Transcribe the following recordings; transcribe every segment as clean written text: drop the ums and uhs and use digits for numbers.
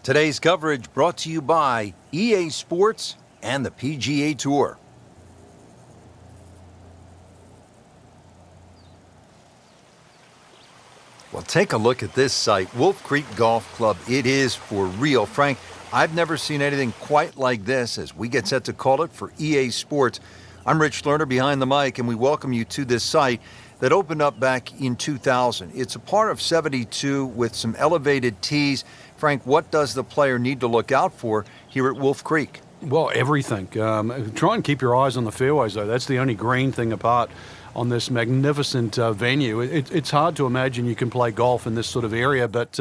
Today's coverage brought to you by EA Sports and the PGA Tour. Well, take a look at this site, Wolf Creek Golf Club. It is for real. Frank, I've never seen anything quite like this as we get set to call it for EA Sports. I'm Rich Lerner behind the mic, and we welcome you to this site that opened up back in 2000. It's a par of 72 with some elevated tees. Frank, what does the player need to look out for here at Wolf Creek? Well, everything. Try and keep your eyes on the fairways, though. That's the only green thing apart on this magnificent venue. It's hard to imagine you can play golf in this sort of area, but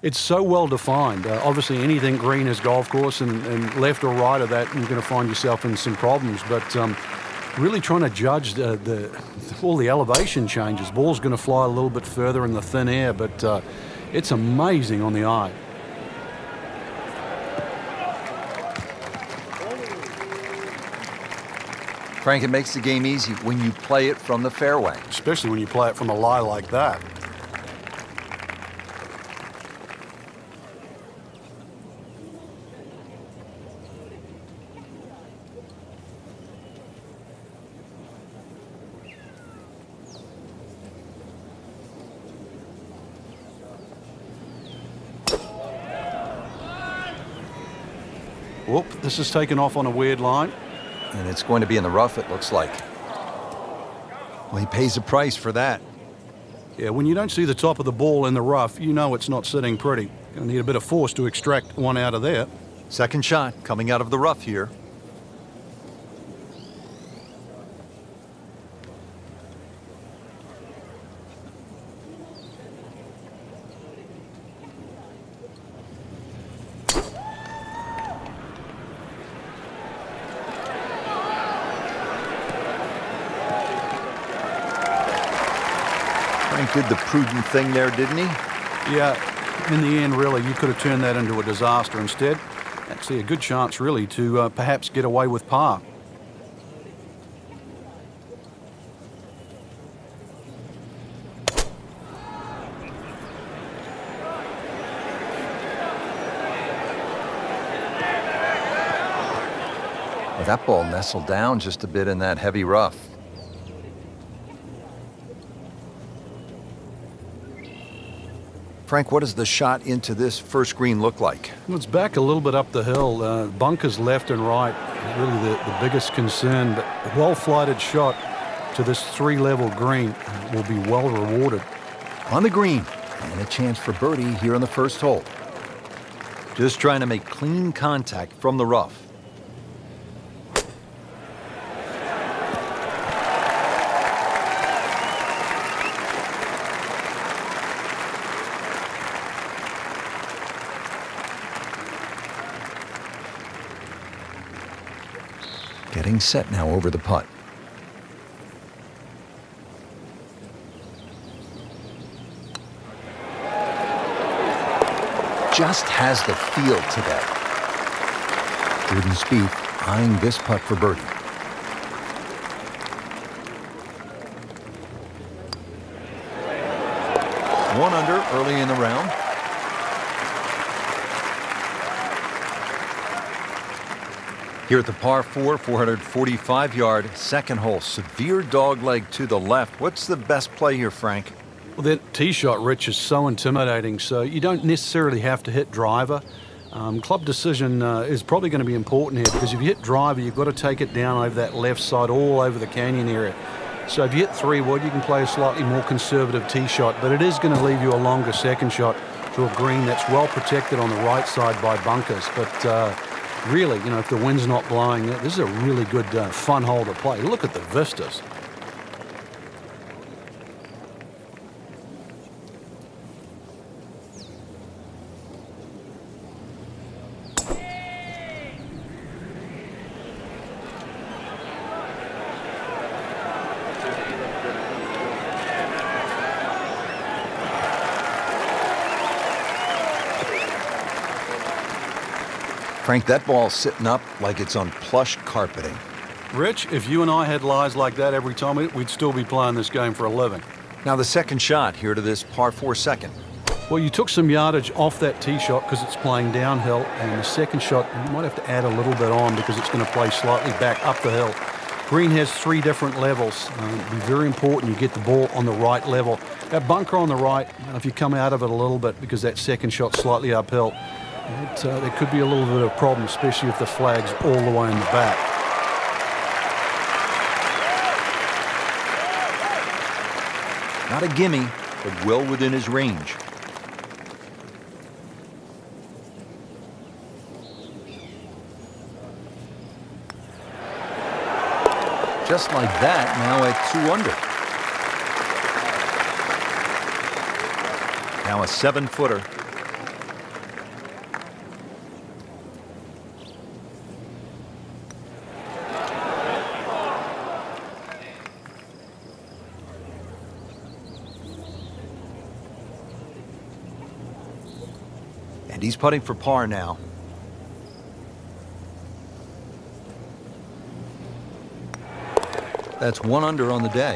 it's so well defined. Obviously, anything green is golf course, and left or right of that, you're going to find yourself in some problems. But really trying to judge all the elevation changes. Ball's going to fly a little bit further in the thin air, but it's amazing on the eye. Frank, it makes the game easy when you play it from the fairway. Especially when you play it from a lie like that. Whoop, this is taken off on a weird line. And it's going to be in the rough, it looks like. Well, he pays a price for that. Yeah, when you don't see the top of the ball in the rough, you know it's not sitting pretty. Going to need a bit of force to extract one out of there. Second shot coming out of the rough here. Frank did the prudent thing there, didn't he? Yeah, in the end, really, you could have turned that into a disaster instead. Actually, a good chance, really, to perhaps get away with par. Well, that ball nestled down just a bit in that heavy rough. Frank, what does the shot into this first green look like? Well, it's back a little bit up the hill. Bunkers left and right, really the biggest concern. But a well-flighted shot to this three-level green will be well rewarded. On the green, and a chance for birdie here on the first hole. Just trying to make clean contact from the rough. Getting set now over the putt. Just has the feel today. Jordan Spieth eyeing this putt for birdie. One under early in the round. Here at the par 4, 445-yard second hole. Severe dogleg to the left. What's the best play here, Frank? Well, that tee shot, Rich, is so intimidating, so you don't necessarily have to hit driver. Club decision is probably going to be important here because if you hit driver, you've got to take it down over that left side, all over the canyon area. So if you hit 3-wood, you can play a slightly more conservative tee shot, but it is going to leave you a longer second shot to a green that's well protected on the right side by bunkers. But really, you know, if the wind's not blowing, this is a really good, fun hole to play. Look at the vistas. Frank, that ball's sitting up like it's on plush carpeting. Rich, if you and I had lies like that every time, we'd still be playing this game for a living. Now the second shot here to this par 4 second. Well, you took some yardage off that tee shot because it's playing downhill, and the second shot you might have to add a little bit on because it's going to play slightly back up the hill. Green has 3 different levels. It'll be very important you get the ball on the right level. That bunker on the right, if you come out of it a little bit because that second shot's slightly uphill, there could be a little bit of a problem, especially if the flag's all the way in the back. Not a gimme, but well within his range. Just like that, now at 2 under. Now a 7-footer. And he's putting for par now. That's 1 under on the day.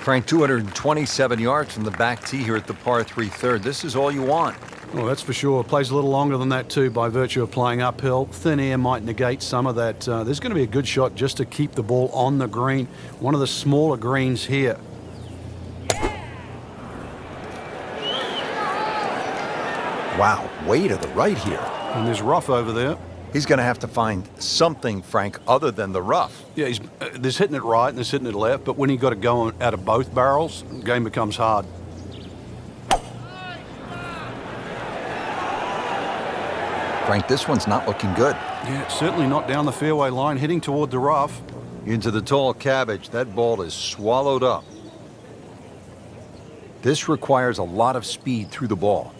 Frank, 227 yards from the back tee here at the par 3 third. This is all you want. Well, that's for sure. Plays a little longer than that too by virtue of playing uphill. Thin air might negate some of that. There's going to be a good shot just to keep the ball on the green. One of the smaller greens here. Wow, way to the right here. And there's rough over there. He's going to have to find something, Frank, other than the rough. Yeah, there's hitting it right and there's hitting it left, but when you've got to go out of both barrels, the game becomes hard. Frank, this one's not looking good. Yeah, it's certainly not down the fairway line, heading toward the rough. Into the tall cabbage. That ball is swallowed up. This requires a lot of speed through the ball.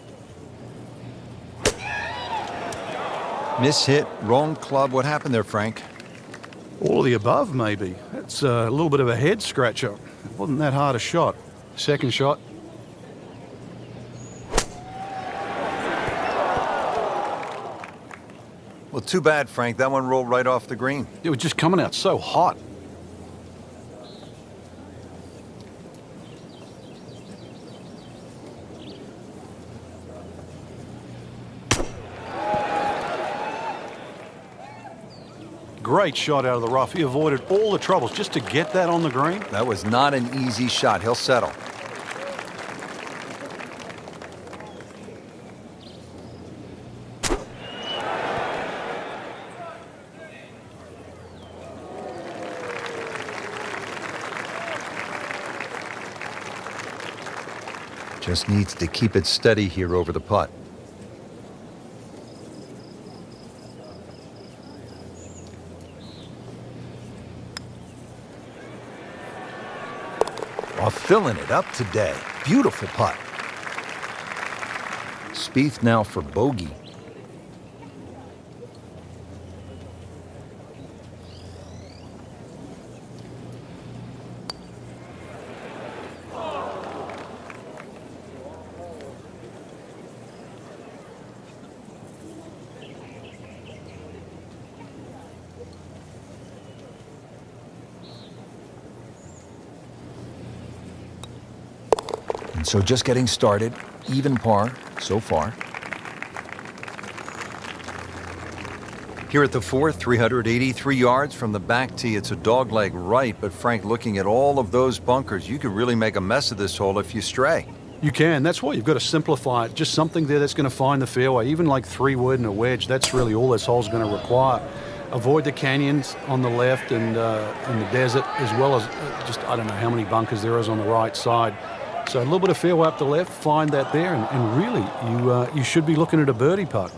Mishit, wrong club. What happened there, Frank? All of the above, maybe. It's a little bit of a head scratcher. It wasn't that hard a shot. Second shot. Well, too bad, Frank. That one rolled right off the green. It was just coming out so hot. Great shot out of the rough. He avoided all the troubles just to get that on the green. That was not an easy shot. He'll settle. Just needs to keep it steady here over the putt. Filling it up today. Beautiful putt. Spieth now for bogey. So just getting started, even par so far. Here at the fourth, 383 yards from the back tee. It's a dogleg right, but Frank, looking at all of those bunkers, you could really make a mess of this hole if you stray. You can. That's why you've got to simplify it. Just something there that's going to find the fairway. Even like 3-wood and a wedge, that's really all this hole's going to require. Avoid the canyons on the left and in the desert, as well as just, I don't know how many bunkers there is on the right side. So a little bit of fairway up the left, find that there, and really, you should be looking at a birdie putt.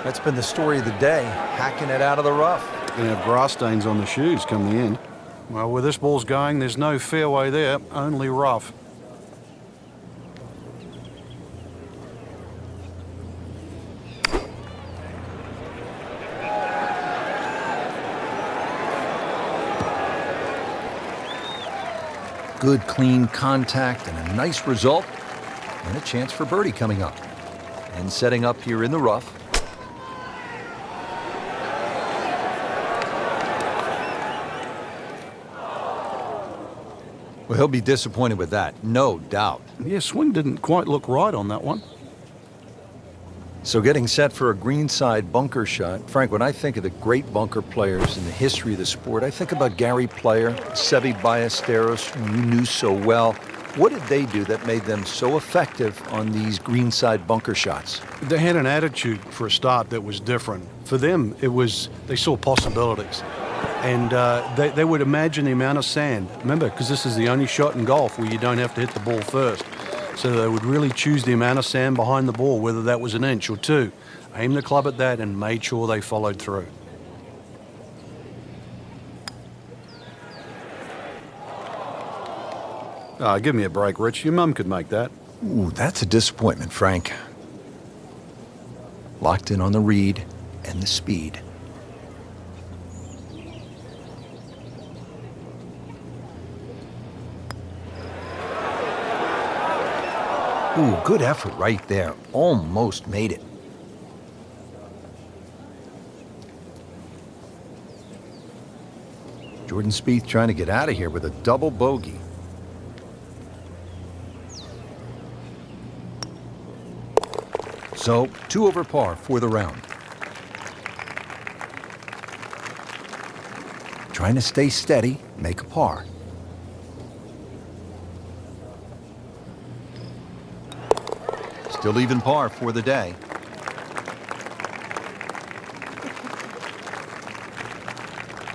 That's been the story of the day, hacking it out of the rough. Going to have grass stains on the shoes come the end. Well, where this ball's going, there's no fairway there, only rough. good, clean contact and a nice result, and a chance for birdie coming up. And setting up here in the rough. Well, he'll be disappointed with that, no doubt. Yeah, swing didn't quite look right on that one. So getting set for a greenside bunker shot. Frank, when I think of the great bunker players in the history of the sport, I think about Gary Player, Seve Ballesteros, whom you knew so well. What did they do that made them so effective on these greenside bunker shots? They had an attitude for a start that was different. For them, it was they saw possibilities. And they would imagine the amount of sand. Remember, because this is the only shot in golf where you don't have to hit the ball first. So they would really choose the amount of sand behind the ball, whether that was an inch or two. Aim the club at that and made sure they followed through. Give me a break, Rich. Your mum could make that. Ooh, that's a disappointment, Frank. Locked in on the read and the speed. Ooh, good effort right there. Almost made it. Jordan Spieth trying to get out of here with a double bogey. So, 2 over par for the round. Trying to stay steady, make a par. Still even par for the day.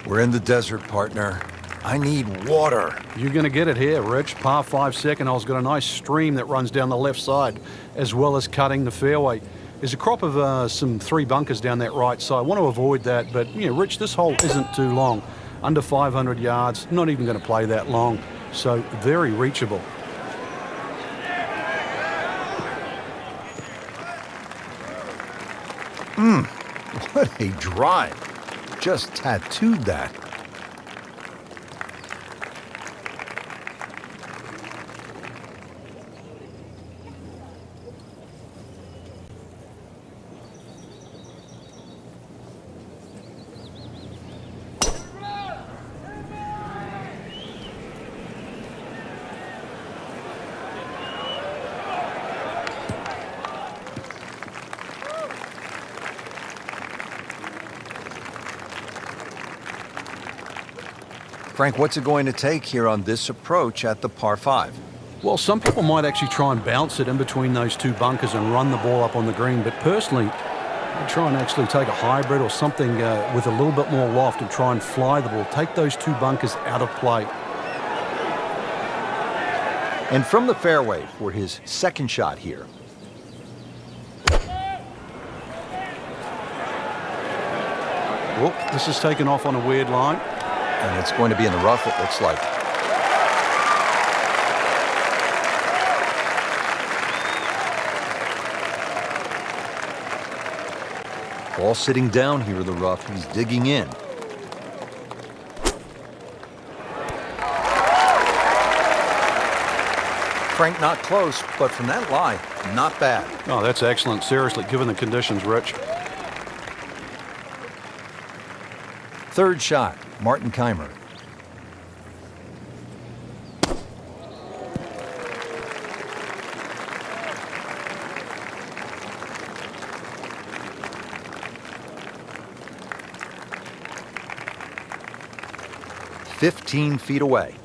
We're in the desert, partner. I need water. You're going to get it here, Rich. Par 5 second hole's got a nice stream that runs down the left side, as well as cutting the fairway. There's a crop of some 3 bunkers down that right side. I want to avoid that, but, Rich, this hole isn't too long. Under 500 yards, not even going to play that long. So, very reachable. What a drive. Just tattooed that. Frank, what's it going to take here on this approach at the par 5? Well, some people might actually try and bounce it in between those 2 bunkers and run the ball up on the green, but personally, I'd try and actually take a hybrid or something with a little bit more loft and try and fly the ball. Take those 2 bunkers out of play. And from the fairway for his second shot here. Well, this is taken off on a weird line. And it's going to be in the rough, it looks like. Ball sitting down here in the rough. He's digging in. Frank, not close, but from that lie, not bad. Oh, that's excellent. Seriously, given the conditions, Rich. Third shot, Martin Kaymer. "15 feet away."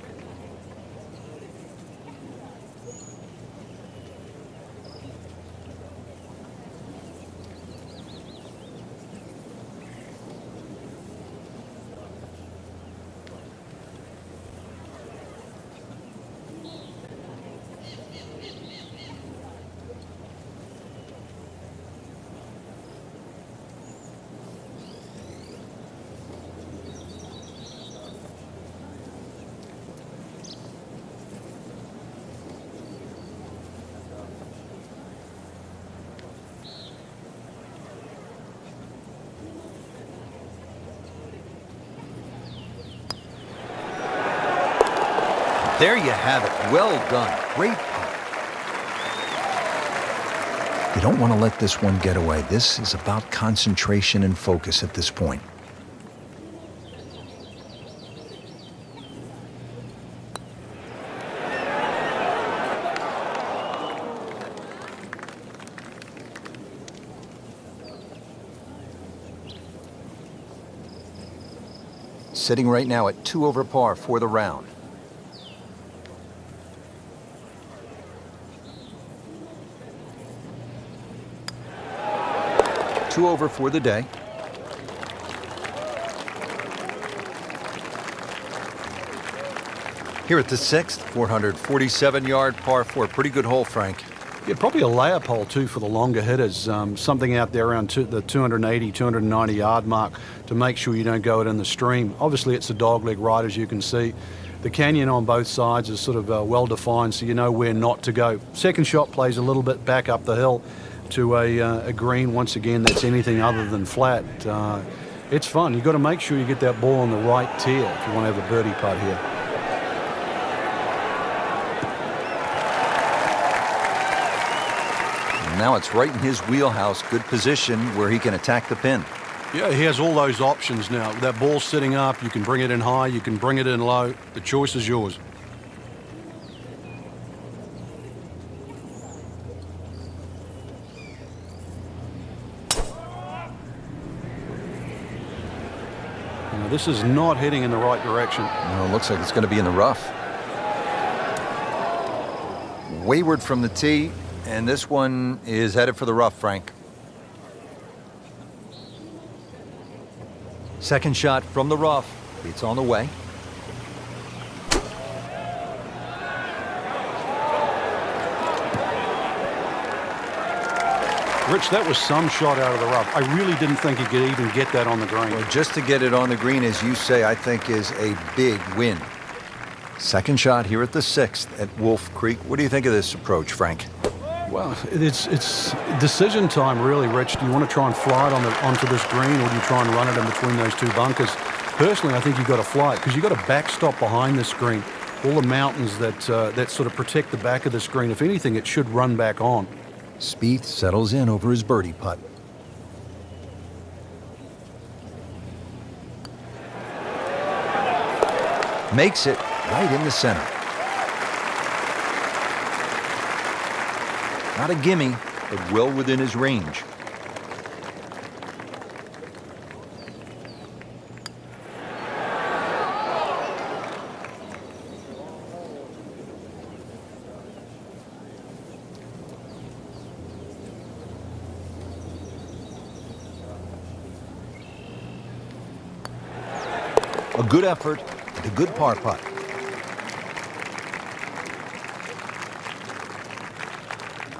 There you have it. Well done. Great putt. You don't want to let this one get away. This is about concentration and focus at this point. Sitting right now at 2 over par for the round. Two over for the day. Here at the 6th, 447-yard par 4. Pretty good hole, Frank. Yeah, probably a layup hole, too, for the longer hitters. Something out there around the 280, 290-yard mark to make sure you don't go it in the stream. Obviously, it's a dogleg right, as you can see. The canyon on both sides is sort of well-defined, so you know where not to go. Second shot plays a little bit back up the hill to a green. Once again, that's anything other than flat. It's fun. You've got to make sure you get that ball on the right tier if you want to have a birdie putt here. Now it's right in his wheelhouse. Good position where he can attack the pin. Yeah, he has all those options now. That ball sitting up, you can bring it in high, you can bring it in low. The choice is yours. Now, this is not heading in the right direction. No, it looks like it's going to be in the rough. Wayward from the tee. And this one is headed for the rough, Frank. Second shot from the rough. It's on the way. Rich, that was some shot out of the rough. I really didn't think he could even get that on the green. Well, just to get it on the green, as you say, I think is a big win. Second shot here at the 6th at Wolf Creek. What do you think of this approach, Frank? Well, it's decision time, really, Rich. Do you want to try and fly it onto this green, or do you try and run it in between those two bunkers? Personally, I think you've got to fly it because you've got a backstop behind this green. All the mountains that sort of protect the back of this green. If anything, it should run back on. Spieth settles in over his birdie putt. Makes it right in the center. Not a gimme, but well within his range. A good effort, and a good par putt.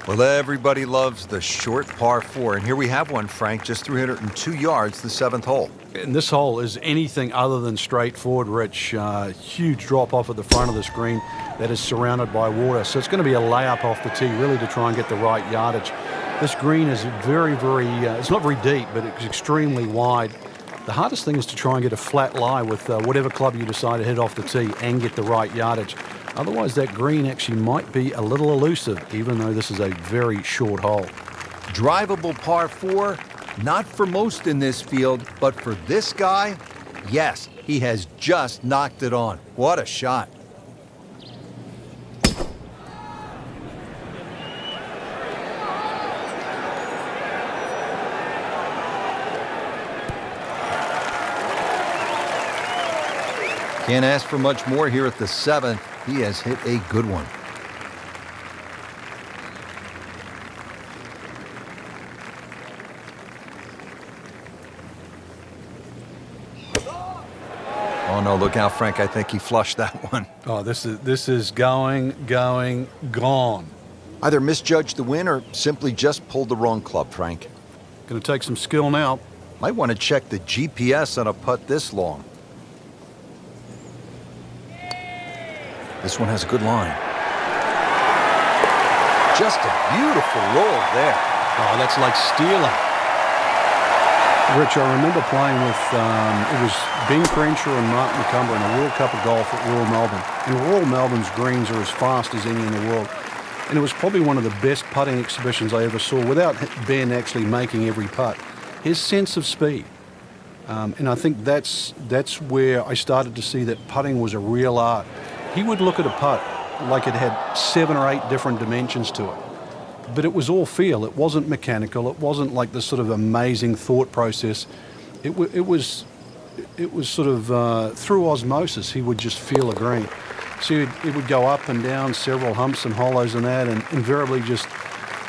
Well, everybody loves the short par 4, and here we have one, Frank, just 302 yards, the 7th hole. And this hole is anything other than straightforward, Rich. Huge drop off at the front of the screen that is surrounded by water. So it's going to be a layup off the tee, really, to try and get the right yardage. This green is very, it's not very deep, but it's extremely wide. The hardest thing is to try and get a flat lie with whatever club you decide to hit off the tee and get the right yardage. Otherwise, that green actually might be a little elusive, even though this is a very short hole. Drivable par 4, not for most in this field, but for this guy, yes, he has just knocked it on. What a shot. Can't ask for much more here at the 7th. He has hit a good one. Oh no, look out, Frank. I think he flushed that one. Oh, this is going, gone. Either misjudged the win or simply just pulled the wrong club, Frank. Going to take some skill now. Might want to check the GPS on a putt this long. This one has a good line. Just a beautiful roll there. Oh, that's like stealing. Rich, I remember playing with, it was Ben Crenshaw and Mark McCumber in a World Cup of Golf at Royal Melbourne. And Royal Melbourne's greens are as fast as any in the world. And it was probably one of the best putting exhibitions I ever saw without Ben actually making every putt. His sense of speed. And I think that's where I started to see that putting was a real art. He would look at a putt like it had 7 or 8 different dimensions to it. But it was all feel. It wasn't mechanical. It wasn't like this sort of amazing thought process. It was sort of through osmosis. He would just feel a green. So it would go up and down, several humps and hollows and that, and invariably just,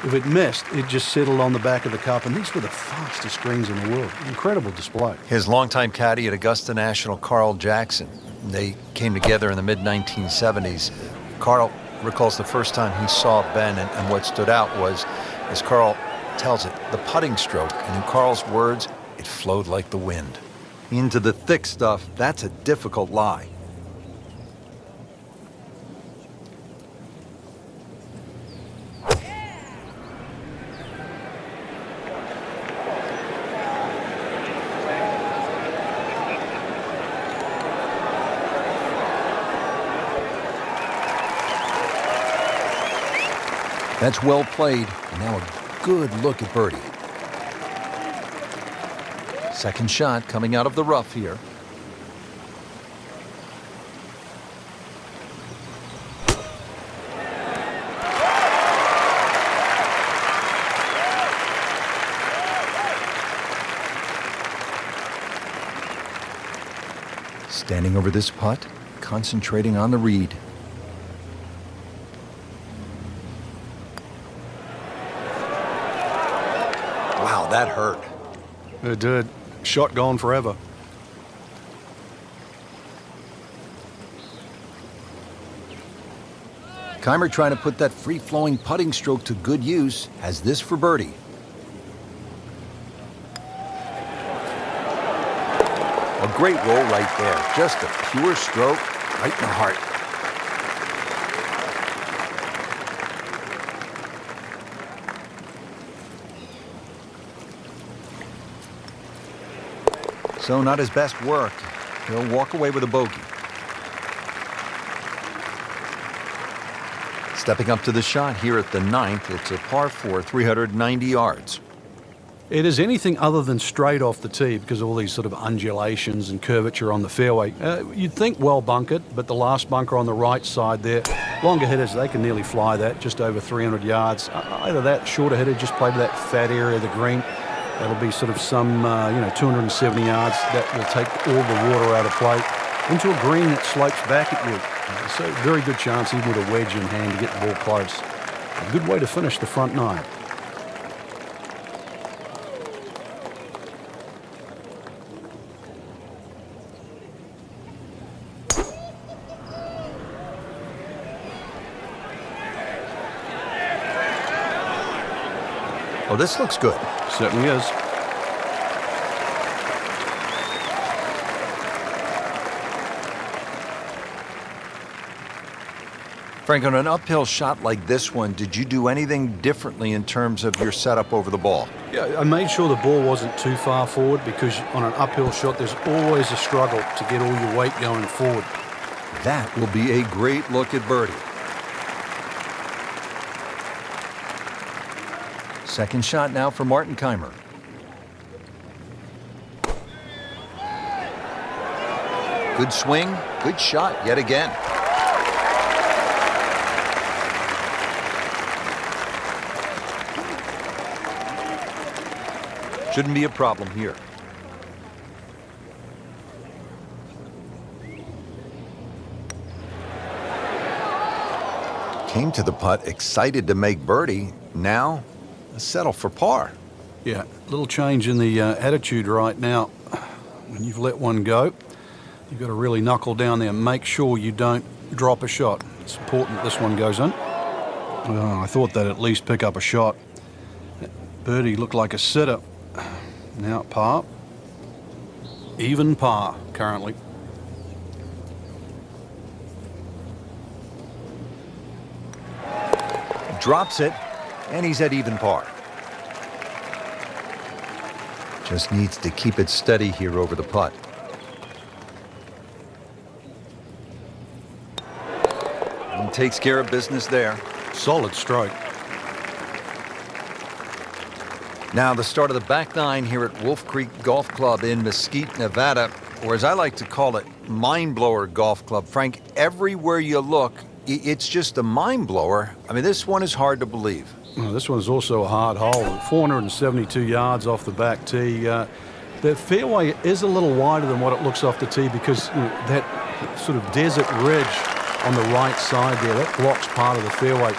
if it missed, it just settled on the back of the cup. And these were the fastest greens in the world. Incredible display. His longtime caddy at Augusta National, Carl Jackson, they came together in the mid-1970s. Carl recalls the first time he saw Ben, and what stood out was, as Carl tells it, the putting stroke. And in Carl's words, it flowed like the wind. Into the thick stuff, that's a difficult lie. That's well played, and now a good look at birdie. Second shot coming out of the rough here. Standing over this putt, concentrating on the read. Wow, that hurt. It did. Shot gone forever. Kaymer trying to put that free-flowing putting stroke to good use. Has this for birdie. A great roll right there. Just a pure stroke right in the heart. So not his best work. He'll walk away with a bogey. Stepping up to the shot here at the 9th, it's a par 4, 390 yards. It is anything other than straight off the tee because of all these sort of undulations and curvature on the fairway. You'd think well bunkered, but the last bunker on the right side there, longer hitters, they can nearly fly that, just over 300 yards. Either that, shorter hitter just play to that fat area of the green. That'll be sort of some, 270 yards. That will take all the water out of play into a green that slopes back at you. So very good chance, even with a wedge in hand, to get the ball close. A good way to finish the front 9. Oh, this looks good. Certainly is. Frank, on an uphill shot like this one, did you do anything differently in terms of your setup over the ball? Yeah, I made sure the ball wasn't too far forward because on an uphill shot, there's always a struggle to get all your weight going forward. That will be a great look at birdie. Second shot now for Martin Kaymer. Good swing, good shot yet again. Shouldn't be a problem here. Came to the putt excited to make birdie. Now, settle for par. Yeah, a little change in the attitude right now. When you've let one go, you've got to really knuckle down there and make sure you don't drop a shot. It's important that this one goes in. I thought they'd at least pick up a shot. Birdie looked like a sitter. Now par. Even par currently. Drops it, and he's at even par. Just needs to keep it steady here over the putt. And takes care of business there. Solid stroke. Now the start of the back nine here at Wolf Creek Golf Club in Mesquite, Nevada, or as I like to call it, Mind Blower Golf Club. Frank, everywhere you look, it's just a mind blower. I mean, this one is hard to believe. Well, this one's also a hard hole, 472 yards off the back tee. The fairway is a little wider than what it looks off the tee because that sort of desert ridge on the right side there, that blocks part of the fairway.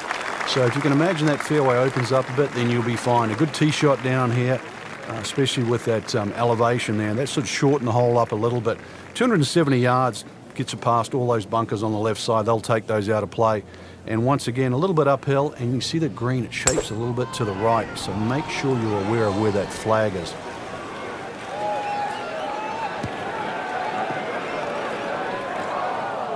So if you can imagine that fairway opens up a bit, then you'll be fine. A good tee shot down here, especially with that elevation there. That should shorten the hole up a little bit. 270 yards gets you past all those bunkers on the left side. They'll take those out of play. And once again, a little bit uphill, and you see that green, it shapes a little bit to the right. So make sure you're aware of where that flag is.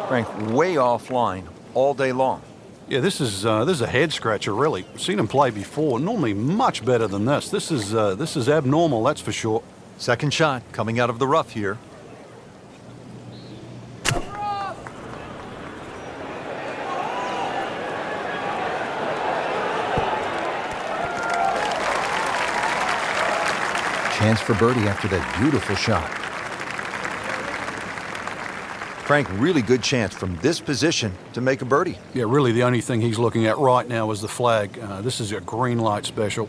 Frank, way offline all day long. Yeah, this is a head scratcher, really. Seen him play before. Normally much better than this. This is abnormal, that's for sure. Second shot coming out of the rough here. Chance for birdie after that beautiful shot. Frank, really good chance from this position to make a birdie. Yeah, really the only thing he's looking at right now is the flag. This is a green light special.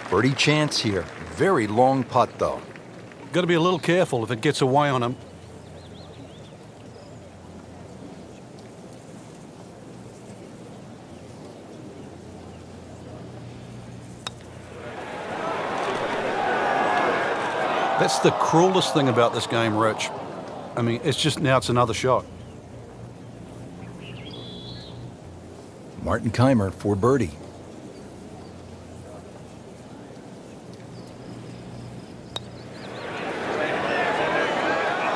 Birdie chance here. Very long putt, though. Got to be a little careful if it gets away on him. That's the cruelest thing about this game, Rich. I mean, it's another shot. Martin Kaymer for birdie.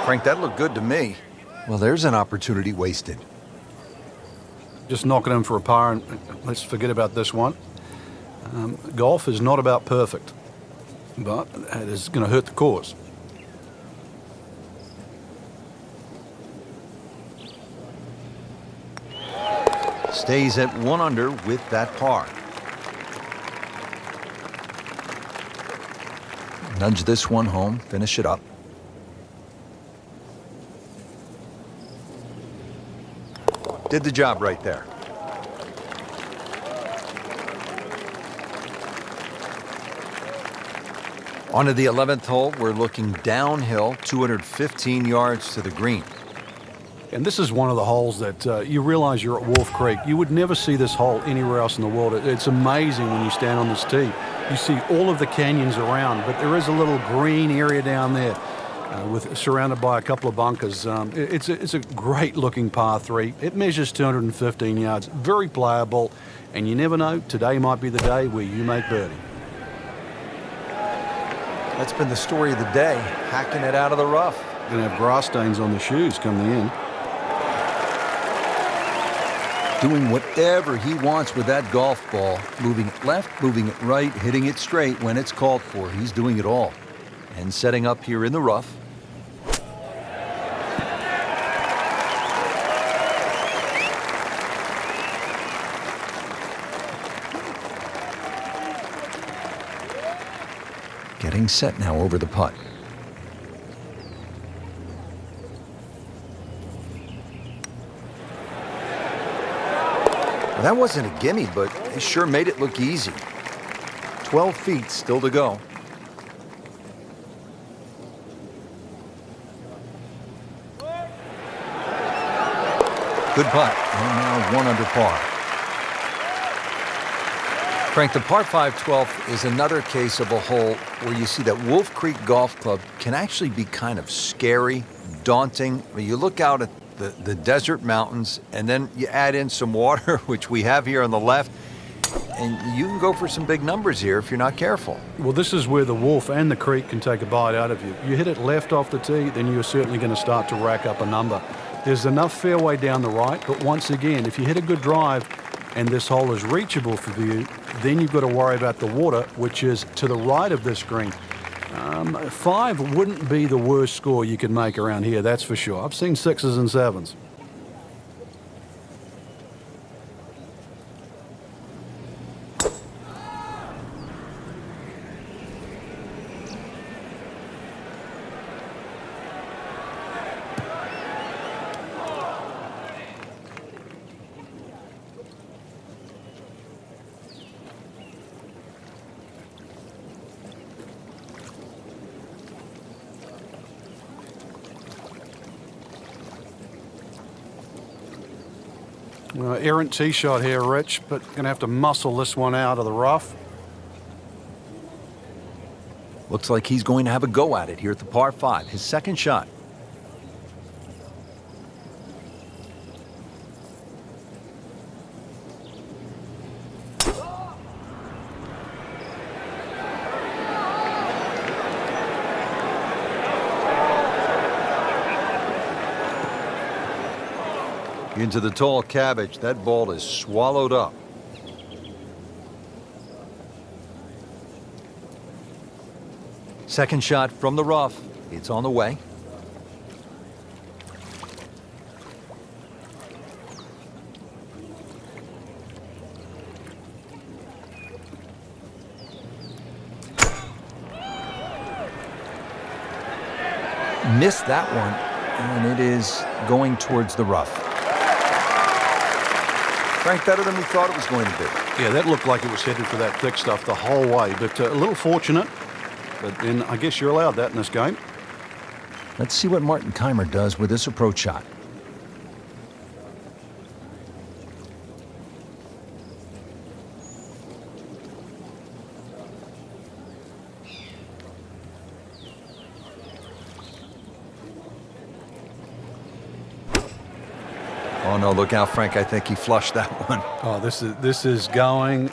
Frank, that looked good to me. Well, there's an opportunity wasted. Just knocking him for a par, and let's forget about this one. Golf is not about perfect, but it is going to hurt the cause. Stays at 1 under with that par. Nudge this one home, finish it up. Did the job right there. On to the 11th hole, we're looking downhill, 215 yards to the green. And this is one of the holes that you realize you're at Wolf Creek. You would never see this hole anywhere else in the world. It's amazing when you stand on this tee. You see all of the canyons around, but there is a little green area down there surrounded by a couple of bunkers. It's a great-looking par 3. It measures 215 yards, very playable, and you never know, today might be the day where you make birdie. That's been the story of the day, hacking it out of the rough. Going to have grass stains on the shoes come the end. Doing whatever he wants with that golf ball. Moving it left, moving it right, hitting it straight when it's called for. He's doing it all. And setting up here in the rough. Getting set now over the putt. Well, that wasn't a gimme, but it sure made it look easy. 12 feet still to go. Good putt, and now 1 under par. Frank, the par 5 12th is another case of a hole where you see that Wolf Creek Golf Club can actually be kind of scary, daunting. I mean, you look out at the desert mountains, and then you add in some water, which we have here on the left. and you can go for some big numbers here if you're not careful. Well, this is where the Wolf and the Creek can take a bite out of you. You hit it left off the tee, then you're certainly going to start to rack up a number. There's enough fairway down the right, but once again, if you hit a good drive and this hole is reachable for you, then you've got to worry about the water, which is to the right of this green. 5 wouldn't be the worst score you could make around here, that's for sure. I've seen 6s and 7s. Errant tee shot here, Rich, but going to have to muscle this one out of the rough. Looks like he's going to have a go at it here at the par 5, his second shot. Into the tall cabbage. That ball is swallowed up. Second shot from the rough. It's on the way. Missed that one, and it is going towards the rough. Frank, better than we thought it was going to be. Yeah, that looked like it was headed for that thick stuff the whole way, but a little fortunate. But then I guess you're allowed that in this game. Let's see what Martin Kaymer does with this approach shot. Oh, no, look out, Frank. I think he flushed that one. Oh, this is gone.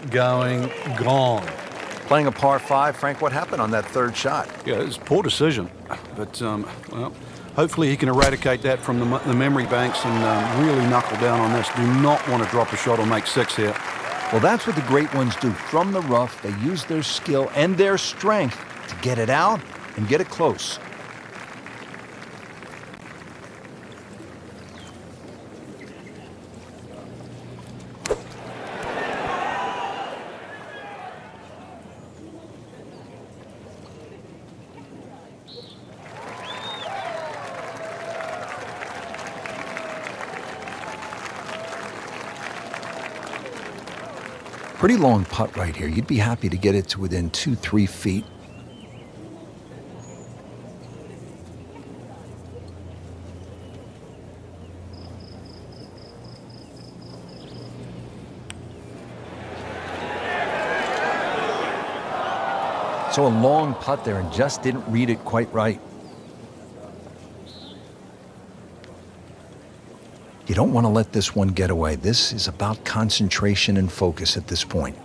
Playing a par 5, Frank, what happened on that third shot? Yeah, it was a poor decision. But, well, hopefully he can eradicate that from the memory banks and really knuckle down on this. Do not want to drop a shot or make 6 here. Well, that's what the great ones do. From the rough, they use their skill and their strength to get it out and get it close. Pretty long putt right here. You'd be happy to get it to within 2-3 feet. So a long putt there and just didn't read it quite right. You don't want to let this one get away. This is about concentration and focus at this point.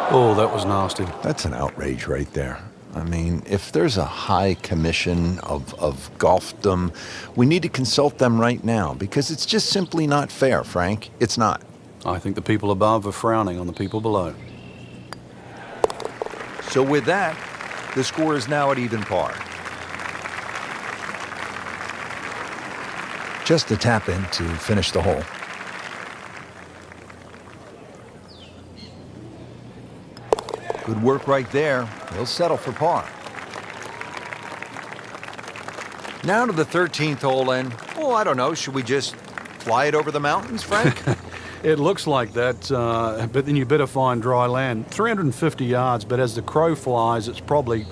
Oh, that was nasty. That's an outrage right there. I mean, if there's a high commission of golfdom, we need to consult them right now because it's just simply not fair, Frank. It's not. I think the people above are frowning on the people below. So with that, the score is now at even par. Just a tap in to finish the hole. Good work right there. He'll settle for par. Now to the 13th hole, and, oh, I don't know, should we just fly it over the mountains, Frank? It looks like that, but then you better find dry land. 350 yards, but as the crow flies, it's probably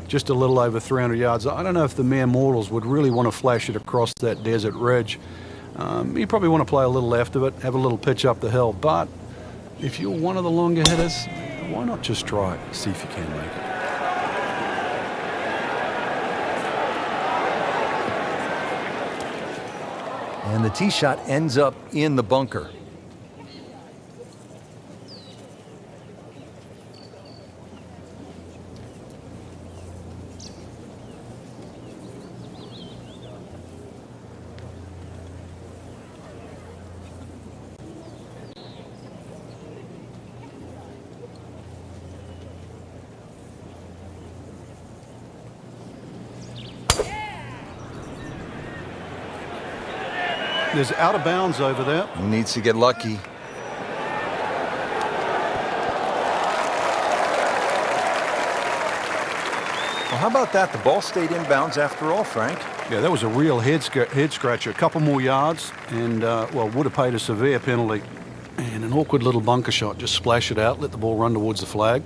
just a little over 300 yards. I don't know if the mere mortals would really want to flash it across that desert ridge. You probably want to play a little left of it, have a little pitch up the hill, but if you're one of the longer hitters, why not just try it, see if you can make it. And the tee shot ends up in the bunker. There's out of bounds over there. Who needs to get lucky? Well, how about that? The ball stayed inbounds after all, Frank. Yeah, that was a real head scratcher. A couple more yards and, well, would have paid a severe penalty. And an awkward little bunker shot. Just splash it out, let the ball run towards the flag.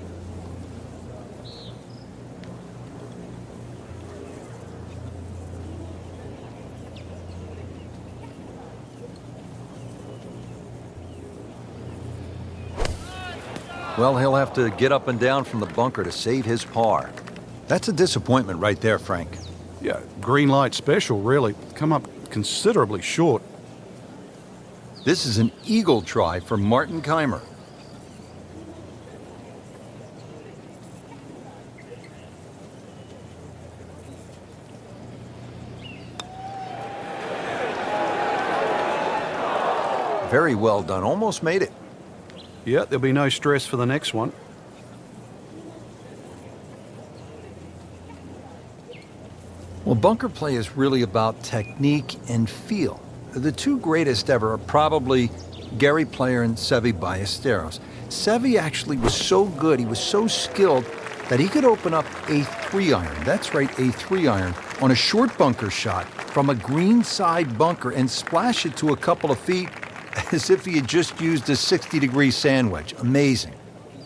Well, he'll have to get up and down from the bunker to save his par. That's a disappointment right there, Frank. Yeah, green light special, really. Come up considerably short. This is an eagle try for Martin Kaymer. Very well done. Almost made it. Yeah, there'll be no stress for the next one. Well, bunker play is really about technique and feel. The two greatest ever are probably Gary Player and Seve Ballesteros. Seve actually was so good, he was so skilled, that he could open up a 3-iron, that's right, a 3-iron, on a short bunker shot from a green side bunker and splash it to a couple of feet as if he had just used a 60-degree sand wedge. Amazing.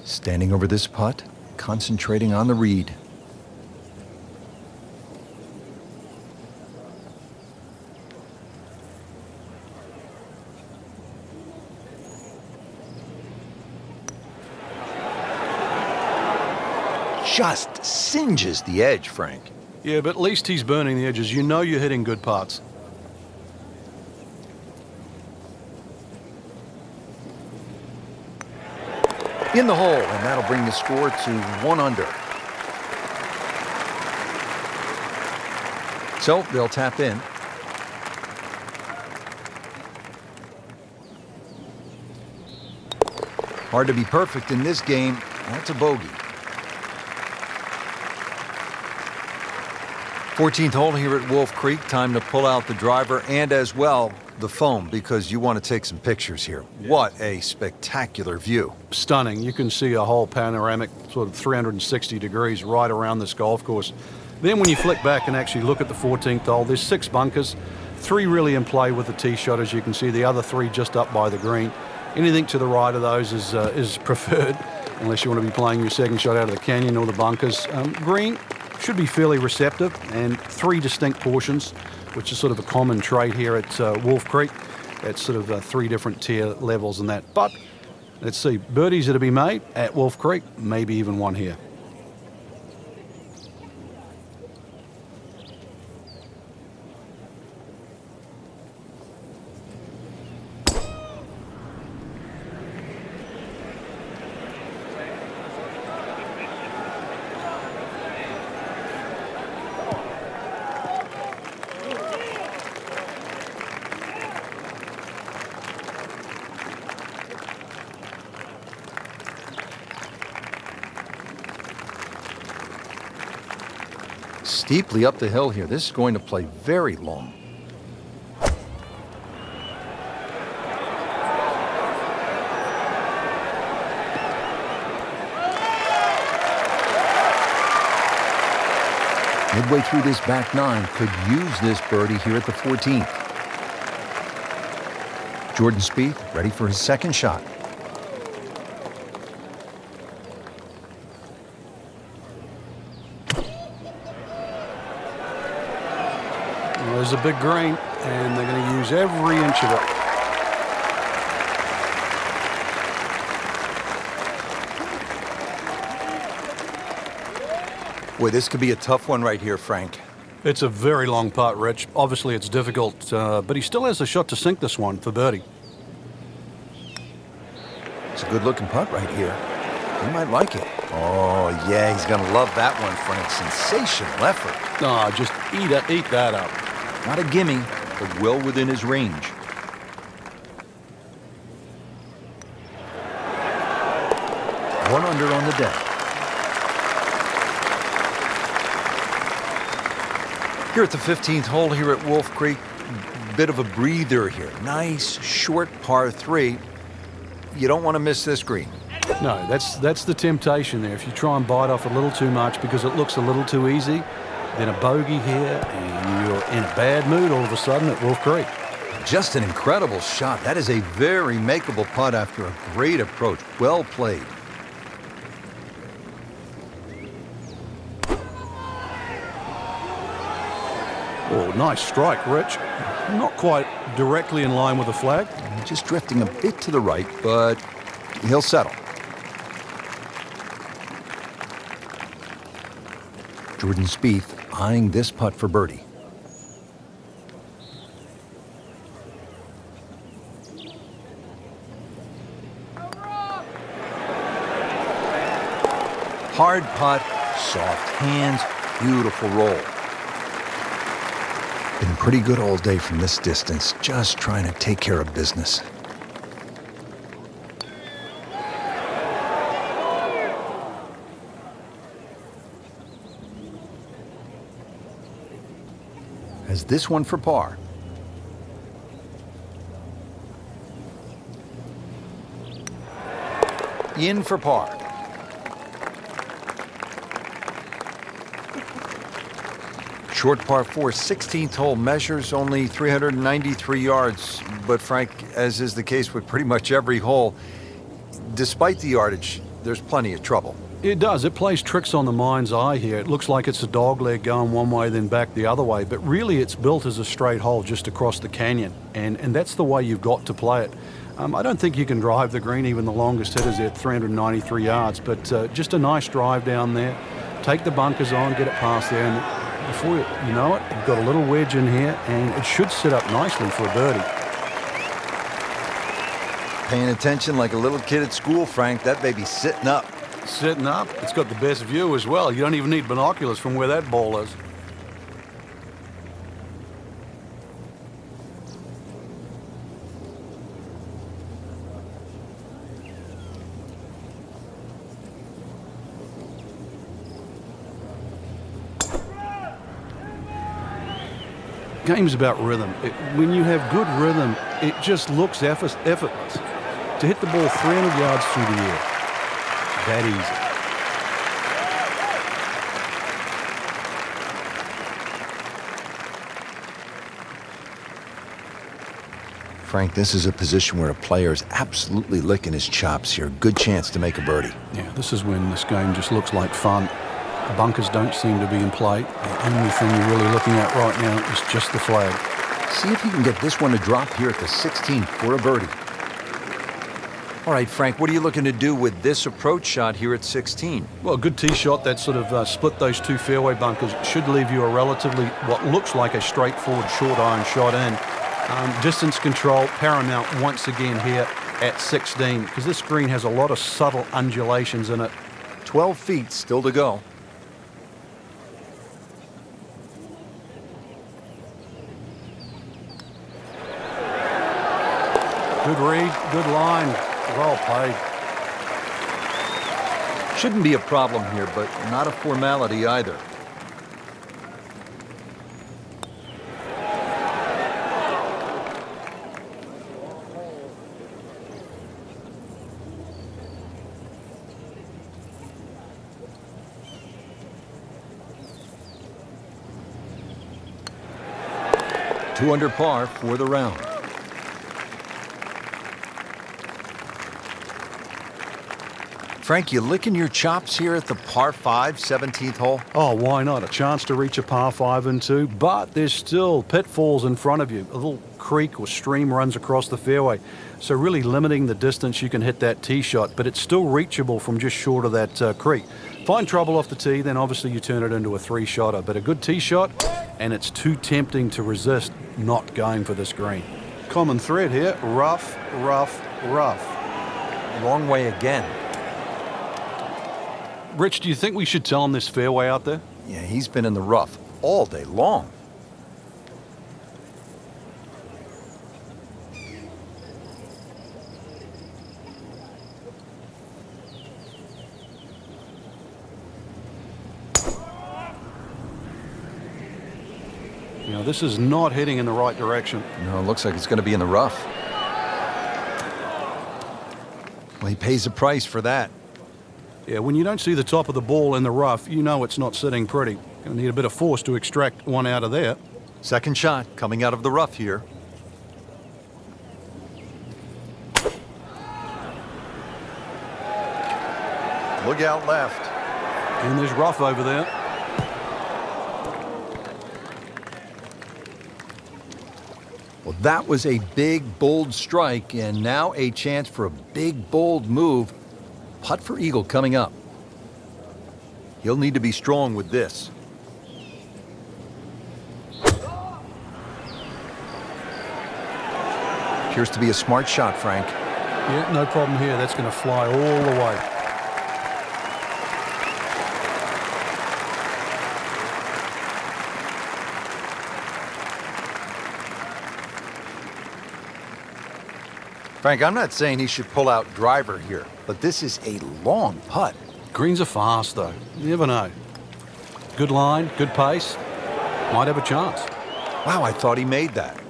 Standing over this putt, concentrating on the read. Just singes the edge, Frank. Yeah, but at least he's burning the edges. You know you're hitting good putts. In the hole, and that'll bring the score to 1 under. So they'll tap in. Hard to be perfect in this game. That's a bogey. 14th hole here at Wolf Creek. Time to pull out the driver and as well the foam, because you want to take some pictures here. Yeah. What a spectacular view. Stunning. You can see a whole panoramic sort of 360 degrees right around this golf course. Then when you flick back and actually look at the 14th hole, there's 6 bunkers, 3 really in play with the tee shot, as you can see, the other 3 just up by the green. Anything to the right of those is preferred, unless you want to be playing your second shot out of the canyon or the bunkers. Green should be fairly receptive, and 3 distinct portions, which is sort of a common trait here at Wolf Creek. That's sort of 3 different tier levels and that. But let's see, birdies that to be made at Wolf Creek, maybe even one here. Steeply up the hill here. This is going to play very long. Midway through this back 9, could use this birdie here at the 14th. Jordan Spieth ready for his second shot. Well, there's a big green, and they're going to use every inch of it. Boy, this could be a tough one right here, Frank. It's a very long putt, Rich. Obviously, it's difficult, but he still has a shot to sink this one for birdie. It's a good-looking putt right here. He might like it. Oh, yeah, he's going to love that one, Frank. Sensational effort. Oh, just eat that up. Not a gimme, but well within his range. One under on the day. Here at the 15th hole here at Wolf Creek, bit of a breather here. Nice, short par 3. You don't want to miss this green. No, that's the temptation there. If you try and bite off a little too much because it looks a little too easy, then a bogey here, and you're in a bad mood all of a sudden at Wolf Creek. Just an incredible shot. That is a very makeable putt after a great approach. Well played. Oh, nice strike, Rich. Not quite directly in line with the flag. Just drifting a bit to the right, but he'll settle. Jordan Spieth eyeing this putt for birdie. Hard putt, soft hands, beautiful roll. Been pretty good all day from this distance, just trying to take care of business. Has this one for par. In for par. Short par 4, 16th hole, measures only 393 yards. But Frank, as is the case with pretty much every hole, despite the yardage, there's plenty of trouble. It does. It plays tricks on the mind's eye here. It looks like it's a dog leg going one way, then back the other way. But really, it's built as a straight hole just across the canyon. And that's the way you've got to play it. I don't think you can drive the green, even the longest hitters at 393 yards. But just a nice drive down there. Take the bunkers on, get it past there. And before you know it, you've got a little wedge in here, and it should sit up nicely for a birdie. Paying attention like a little kid at school, Frank. That baby's sitting up. Sitting up. It's got the best view as well. You don't even need binoculars from where that ball is. Game's about rhythm. When you have good rhythm, it just looks effortless. To hit the ball 300 yards through the air, that easy. Frank, this is a position where a player is absolutely licking his chops here. Good chance to make a birdie. Yeah, this is when this game just looks like fun. Bunkers don't seem to be in play. The only thing you're really looking at right now is just the flag. See if you can get this one to drop here at the 16th for a birdie. All right, Frank, what are you looking to do with this approach shot here at 16? Well, a good tee shot that sort of split those two fairway bunkers should leave you a relatively, what looks like a straightforward short iron shot in. Distance control paramount once again here at 16, because this green has a lot of subtle undulations in it. 12 feet still to go. Good read, good line, well played. Shouldn't be a problem here, but not a formality either. Two under par for the round. Frank, you licking your chops here at the par 5, 17th hole? Oh, why not? A chance to reach a par 5 and 2, but there's still pitfalls in front of you. A little creek or stream runs across the fairway. So really limiting the distance you can hit that tee shot, but it's still reachable from just short of that creek. Find trouble off the tee, then obviously you turn it into a 3-shotter. But a good tee shot, and it's too tempting to resist not going for this green. Common thread here, rough, rough, rough. Wrong way again. Rich, do you think we should tell him this fairway out there? Yeah, he's been in the rough all day long. You know, this is not heading in the right direction. No, it looks like it's going to be in the rough. Well, he pays a price for that. Yeah, when you don't see the top of the ball in the rough, you know it's not sitting pretty. Going to need a bit of force to extract one out of there. Second shot coming out of the rough here. Look out left. And there's rough over there. Well, that was a big, bold strike, and now a chance for a big, bold move. Putt for eagle coming up. He'll need to be strong with this. Appears to be a smart shot, Frank. Yeah, no problem here. That's going to fly all the way. Frank, I'm not saying he should pull out driver here, but this is a long putt. Greens are fast, though. You never know. Good line, good pace. Might have a chance. Wow, I thought he made that.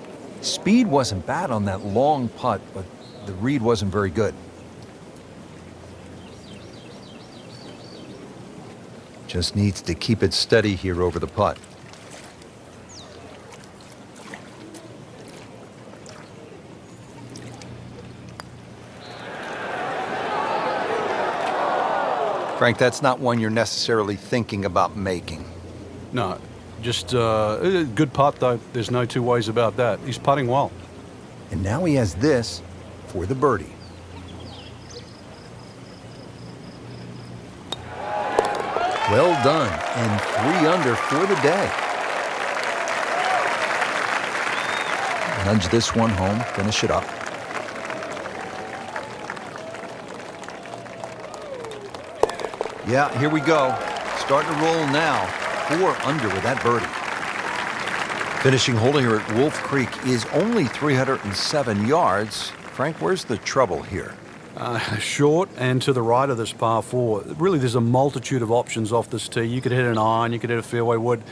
Speed wasn't bad on that long putt, but the read wasn't very good. Just needs to keep it steady here over the putt. Frank, that's not one you're necessarily thinking about making. No, just a good putt, though. There's no two ways about that. He's putting well. And now he has this for the birdie. Well done, and 3 under for the day. Nudge this one home, finish it up. Yeah, here we go. Starting to roll now. 4 under with that birdie. Finishing hole here at Wolf Creek is only 307 yards. Frank, where's the trouble here? Short and to the right of this par 4. Really, there's a multitude of options off this tee. You could hit an iron, you could hit a fairway wood.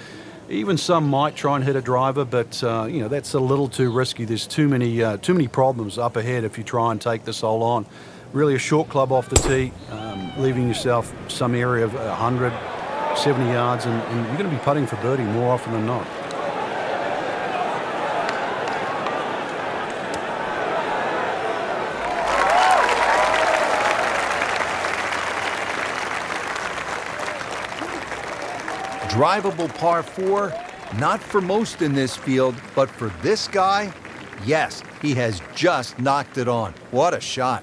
Even some might try and hit a driver, but you know, that's a little too risky. There's too many problems up ahead if you try and take this hole on. Really a short club off the tee, leaving yourself some area of 170 yards, and you're going to be putting for birdie more often than not. Drivable par 4, not for most in this field, but for this guy, yes, he has just knocked it on. What a shot.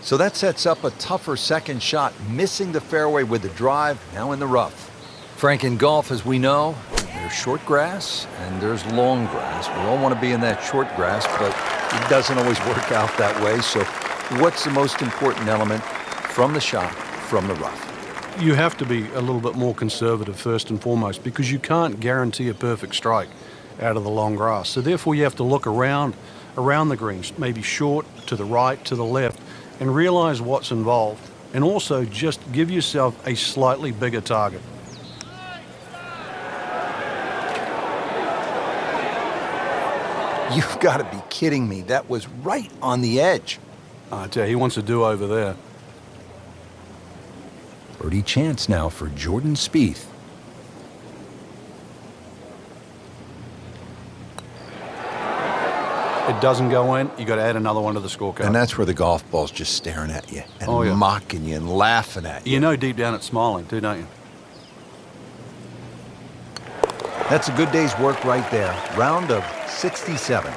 So that sets up a tougher second shot, missing the fairway with the drive, now in the rough. Frank, in golf, as we know, there's short grass and there's long grass. We all want to be in that short grass, but it doesn't always work out that way. So what's the most important element from the shot, from the rough? You have to be a little bit more conservative first and foremost, because you can't guarantee a perfect strike out of the long grass. So therefore you have to look around the greens, maybe short, to the right, to the left, and realize what's involved, and also just give yourself a slightly bigger target. You've got to be kidding me. That was right on the edge. I tell you, he wants a do-over there. Birdie chance now for Jordan Spieth. It doesn't go in, you got to add another one to the scorecard. And that's where the golf ball's just staring at you and Oh, yeah. mocking you and laughing at you. You know deep down it's smiling too, don't you? That's a good day's work right there. Round of 67.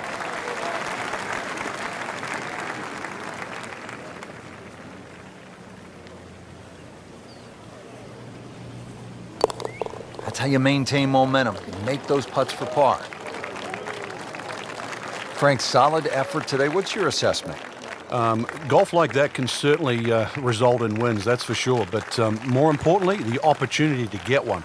That's how you maintain momentum. You make those putts for par. Frank, solid effort today. What's your assessment? Golf like that can certainly result in wins, that's for sure. But more importantly, the opportunity to get one.